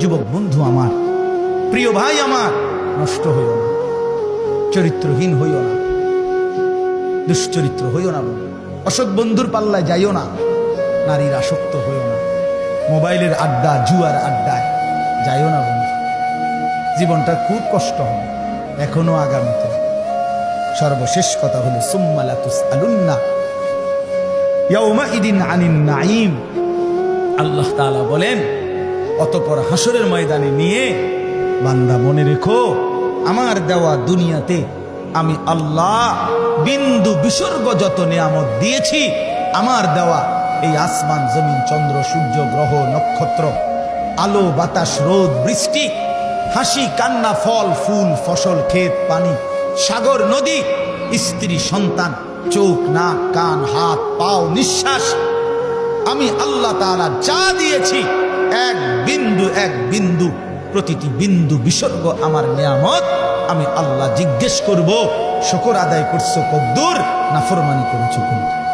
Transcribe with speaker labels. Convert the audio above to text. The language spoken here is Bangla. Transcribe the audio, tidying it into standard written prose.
Speaker 1: যুবক বন্ধু আমার, প্রিয় ভাই আমার, নষ্ট হইও না, চরিত্রহীন হইও না, দুশ্চরিত্র হইও না, অসৎ বন্ধুর পাল্লায় যাইও না, নারীর আসক্ত হইও না, মোবাইলের আড্ডা জুয়ার আড্ডায় যাইও না বন্ধু। জীবনটা খুব কষ্ট হবে এখনো, আগামীতে। সর্বশেষ কথা হলো সুম্মা লা তুসআলুন্না ইয়াউমাইদিন আনিন নাঈম। আল্লাহ তাআলা বলেন, অতঃপর হাসরের ময়দানে নিয়ে বান্দা মনে রেখো, আমার দেওয়া দুনিয়াতে আমি আল্লাহ বিন্দু বিসর্গ যত নিয়ামত দিয়েছি, আমার দেওয়া এই আসমান জমিন চন্দ্র সূর্য গ্রহ নক্ষত্র, আলো বাতাস রোদ বৃষ্টি, হাসি কান্না ফল ফুল ফসল ক্ষেত পানি সাগর নদী স্ত্রী সন্তান চোখ নাক কান হাত পাও নিঃশ্বাস, আমি আল্লাহ তাআলা যা দিয়েছি এক বিন্দু প্রতিটি বিন্দু বিসর্গ আমার নিয়ামত। আমি আল্লাহ জিজ্ঞেস করব, শুকর আদায় করছো কদ্দুর, নাফরমানি করেছো কদ্দুর।